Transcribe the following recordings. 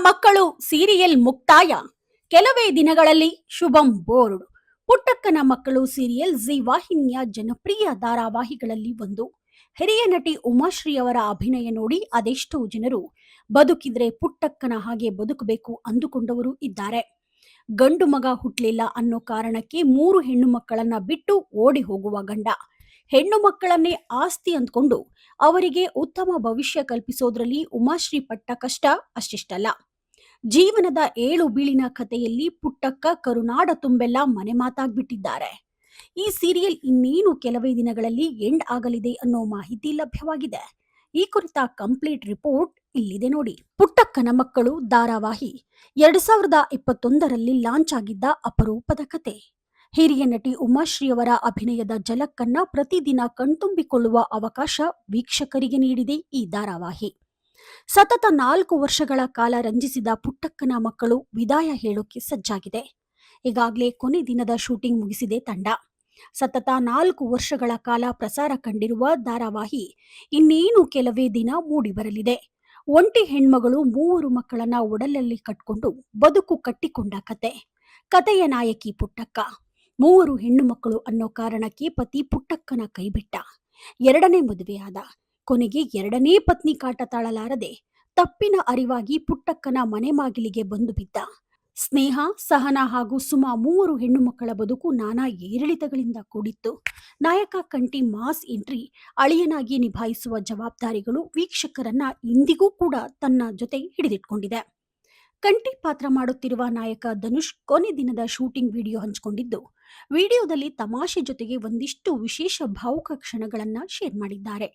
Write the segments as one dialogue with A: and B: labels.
A: ಮಕ್ಕಳು ಸೀರಿಯಲ್ ಮುಕ್ತಾಯ ಕೆಲವೇ ದಿನಗಳಲ್ಲಿ ಶುಭಂ ಬೋರ್ಡ್. ಪುಟ್ಟಕ್ಕನ ಮಕ್ಕಳು ಸೀರಿಯಲ್ ಜಿ ವಾಹಿನಿಯ ಜನಪ್ರಿಯ ಧಾರಾವಾಹಿಗಳಲ್ಲಿ ಒಂದು. ಹಿರಿಯ ನಟಿ ಉಮಾಶ್ರೀ ಅವರ ಅಭಿನಯ ನೋಡಿ ಅದೆಷ್ಟೋ ಜನರು ಬದುಕಿದ್ರೆ ಪುಟ್ಟಕ್ಕನ ಹಾಗೆ ಬದುಕಬೇಕು ಅಂದುಕೊಂಡವರು ಇದ್ದಾರೆ. ಗಂಡು ಮಗ ಹುಟ್ಲಿಲ್ಲ ಅನ್ನೋ ಕಾರಣಕ್ಕೆ 3 ಹೆಣ್ಣು ಮಕ್ಕಳನ್ನ ಬಿಟ್ಟು ಓಡಿ ಹೋಗುವ ಗಂಡ, ಹೆಣ್ಣು ಮಕ್ಕಳನ್ನೇ ಆಸ್ತಿ ಅಂದ್ಕೊಂಡು ಅವರಿಗೆ ಉತ್ತಮ ಭವಿಷ್ಯ ಕಲ್ಪಿಸೋದ್ರಲ್ಲಿ ಉಮಾಶ್ರೀ ಪಟ್ಟ ಕಷ್ಟ ಅಷ್ಟಿಷ್ಟಲ್ಲ. ಜೀವನದ 7 ಬೀಳಿನ ಕಥೆಯಲ್ಲಿ ಪುಟ್ಟಕ್ಕ ಕರುನಾಡ ತುಂಬೆಲ್ಲ ಮನೆ ಮಾತಾಗ್ಬಿಟ್ಟಿದ್ದಾರೆ. ಈ ಸೀರಿಯಲ್ ಇನ್ನೇನು ಕೆಲವೇ ದಿನಗಳಲ್ಲಿ ಎಂಡ್ ಆಗಲಿದೆ ಅನ್ನೋ ಮಾಹಿತಿ ಲಭ್ಯವಾಗಿದೆ. ಈ ಕುರಿತ ಕಂಪ್ಲೀಟ್ ರಿಪೋರ್ಟ್ ಇಲ್ಲಿದೆ ನೋಡಿ. ಪುಟ್ಟಕ್ಕನ ಮಕ್ಕಳು ಧಾರಾವಾಹಿ 2021ರಲ್ಲಿ ಲಾಂಚ್ ಆಗಿದ್ದ ಅಪರೂಪದ ಕತೆ. ಹಿರಿಯ ನಟಿ ಉಮಾಶ್ರೀ ಅವರ ಅಭಿನಯದ ಝಲಕ್ಕನ್ನ ಪ್ರತಿದಿನ ಕಣ್ತುಂಬಿಕೊಳ್ಳುವ ಅವಕಾಶ ವೀಕ್ಷಕರಿಗೆ ನೀಡಿದೆ ಈ ಧಾರಾವಾಹಿ. ಸತತ 4 ವರ್ಷಗಳ ಕಾಲ ರಂಜಿಸಿದ ಪುಟ್ಟಕ್ಕನ ಮಕ್ಕಳು ವಿದಾಯ ಹೇಳೋಕೆ ಸಜ್ಜಾಗಿದೆ. ಈಗಾಗಲೇ ಕೊನೆ ದಿನದ ಶೂಟಿಂಗ್ ಮುಗಿಸಿದೆ ತಂಡ. ಸತತ 4 ವರ್ಷಗಳ ಕಾಲ ಪ್ರಸಾರ ಕಂಡಿರುವ ಧಾರಾವಾಹಿ ಇನ್ನೇನು ಕೆಲವೇ ದಿನ ಮೂಡಿ ಬರಲಿದೆ. ಒಂಟಿ ಹೆಣ್ಮಗಳು 3 ಮಕ್ಕಳನ್ನ ಒಡಲಲ್ಲಿ ಕಟ್ಕೊಂಡು ಬದುಕು ಕಟ್ಟಿಕೊಂಡ ಕತೆಯ ನಾಯಕಿ ಪುಟ್ಟಕ್ಕ. 3 ಹೆಣ್ಣು ಮಕ್ಕಳು ಅನ್ನೋ ಕಾರಣಕ್ಕೆ ಪತಿ ಪುಟ್ಟಕ್ಕನ ಕೈಬಿಟ್ಟ. 2ನೇ ಮದುವೆಯಾದ. ಕೊನೆಗೆ 2ನೇ ಪತ್ನಿ ಕಾಟ ತಾಳಲಾರದೆ ತಪ್ಪಿನ ಅರಿವಾಗಿ ಪುಟ್ಟಕ್ಕನ ಮನೆ ಮಾಗಿಲಿಗೆ ಬಂದು ಬಿದ್ದ. ಸ್ನೇಹ, ಸಹನ ಹಾಗೂ ಸುಮಾ 3 ಹೆಣ್ಣು ಮಕ್ಕಳ ಬದುಕು ನಾನಾ ಏರಿಳಿತಗಳಿಂದ ಕೂಡಿತ್ತು. ನಾಯಕ ಕಂಠಿ ಮಾಸ್ ಎಂಟ್ರಿ ಅಳಿಯನಾಗಿ ನಿಭಾಯಿಸುವ ಜವಾಬ್ದಾರಿಗಳು ವೀಕ್ಷಕರನ್ನ ಇಂದಿಗೂ ಕೂಡ ತನ್ನ ಜೊತೆ ಹಿಡಿದಿಟ್ಕೊಂಡಿದೆ. ಕಂಠಿ ಪಾತ್ರ ಮಾಡುತ್ತಿರುವ ನಾಯಕ ಧನುಷ್ ಕೊನೆ ದಿನದ ಶೂಟಿಂಗ್ ವಿಡಿಯೋ ಹಂಚಿಕೊಂಡಿದ್ದು, ವಿಡಿಯೋದಲ್ಲಿ ತಮಾಷೆ ಜೊತೆಗೆ ಒಂದಿಷ್ಟು ವಿಶೇಷ ಭಾವುಕ ಕ್ಷಣಗಳನ್ನ ಶೇರ್ ಮಾಡಿದ್ದಾರೆ.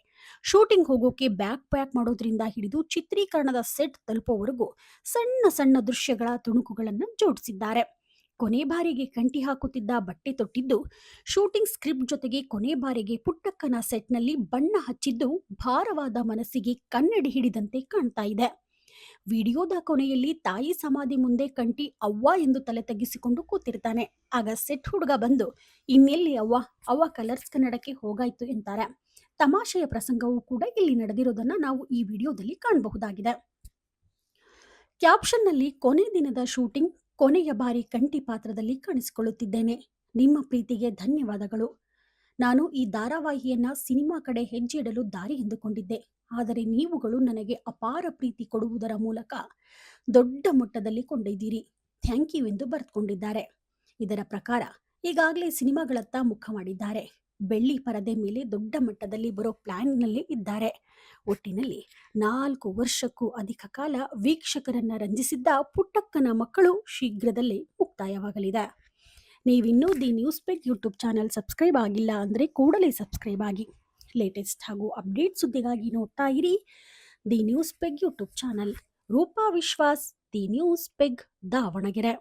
A: ಶೂಟಿಂಗ್ ಹೋಗೋಕೆ ಬ್ಯಾಗ್ ಪ್ಯಾಕ್ ಮಾಡೋದ್ರಿಂದ ಹಿಡಿದು ಚಿತ್ರೀಕರಣದ ಸೆಟ್ ತಲುಪೋವರೆಗೂ ಸಣ್ಣ ಸಣ್ಣ ದೃಶ್ಯಗಳ ತುಣುಕುಗಳನ್ನ ಜೋಡಿಸಿದ್ದಾರೆ. ಕೊನೆ ಬಾರಿಗೆ ಕಂಠಿ ಹಾಕುತ್ತಿದ್ದ ಬಟ್ಟೆ ತೊಟ್ಟಿದ್ದು, ಶೂಟಿಂಗ್ ಸ್ಕ್ರಿಪ್ಟ್ ಜೊತೆಗೆ ಕೊನೆ ಬಾರಿಗೆ ಪುಟ್ಟಕ್ಕನ ಸೆಟ್ನಲ್ಲಿ ಬಣ್ಣ ಹಚ್ಚಿದ್ದು ಭಾರವಾದ ಮನಸ್ಸಿಗೆ ಕನ್ನಡಿ ಹಿಡಿದಂತೆ ಕಾಣ್ತಾ ಇದೆ. ವಿಡಿಯೋದ ಕೊನೆಯಲ್ಲಿ ತಾಯಿ ಸಮಾಧಿ ಮುಂದೆ ಕಂಠಿ ಅವ್ವ ಎಂದು ತಲೆ ತಗ್ಗಿಸಿಕೊಂಡು ಕೂತಿರ್ತಾನೆ. ಆಗ ಸೆಟ್ ಹುಡುಗ ಬಂದು, ಇನ್ನೆಲ್ಲಿ ಅವ್ವ ಕಲರ್ಸ್ ಕನ್ನಡಕ್ಕೆ ಹೋಗಾಯ್ತು ಎಂತಾರೆ. ತಮಾಷೆಯ ಪ್ರಸಂಗವೂ ಕೂಡ ಇಲ್ಲಿ ನಡೆದಿರೋದನ್ನ ನಾವು ಈ ವಿಡಿಯೋದಲ್ಲಿ ಕಾಣಬಹುದಾಗಿದೆ. ಕ್ಯಾಪ್ಷನ್ನಲ್ಲಿ ಕೊನೆ ದಿನದ ಶೂಟಿಂಗ್, ಕೊನೆಯ ಬಾರಿ ಕಂಠಿ ಪಾತ್ರದಲ್ಲಿ ಕಾಣಿಸಿಕೊಳ್ಳುತ್ತಿದ್ದೇನೆ. ನಿಮ್ಮ ಪ್ರೀತಿಗೆ ಧನ್ಯವಾದಗಳು. ನಾನು ಈ ಧಾರಾವಾಹಿಯನ್ನ ಸಿನಿಮಾ ಕಡೆ ಹೆಜ್ಜೆ ಇಡಲು ದಾರಿ ಎಂದುಕೊಂಡಿದ್ದೆ. ಆದರೆ ನೀವುಗಳು ನನಗೆ ಅಪಾರ ಪ್ರೀತಿ ಕೊಡುವುದರ ಮೂಲಕ ದೊಡ್ಡ ಮಟ್ಟದಲ್ಲಿ ಕೊಂಡೊಯ್ದಿರಿ. ಥ್ಯಾಂಕ್ ಯು ಎಂದು ಬರೆದುಕೊಂಡಿದ್ದಾರೆ. ಇದರ ಪ್ರಕಾರ ಈಗಾಗಲೇ ಸಿನಿಮಾಗಳತ್ತ ಮುಖ ಮಾಡಿದ್ದಾರೆ. ಬೆಳ್ಳಿ ಪರದೆ ಮೇಲೆ ದೊಡ್ಡ ಮಟ್ಟದಲ್ಲಿ ಬರೋ ಪ್ಲಾನ್ನಲ್ಲಿ ಇದ್ದಾರೆ. ಒಟ್ಟಿನಲ್ಲಿ 4 ವರ್ಷಕ್ಕೂ ಅಧಿಕ ಕಾಲ ವೀಕ್ಷಕರನ್ನ ರಂಜಿಸಿದ್ದ ಪುಟ್ಟಕ್ಕನ ಮಕ್ಕಳು ಶೀಘ್ರದಲ್ಲೇ ಮುಕ್ತಾಯವಾಗಲಿದೆ. ನೀವಿನ್ನೂ the news peg YouTube channel subscribe ಆಗಿಲ್ಲ ಅಂದರೆ ಕೂಡಲೇ ಸಬ್ಸ್ಕ್ರೈಬ್ ಆಗಿ. ಲೇಟೆಸ್ಟ್ ಹಾಗೂ ಅಪ್ಡೇಟ್ ಸುದ್ದಿಗಾಗಿ ನೋಡ್ತಾ ಇರಿ the news peg YouTube channel. Roopa Vishwas, the news peg, Davanagere.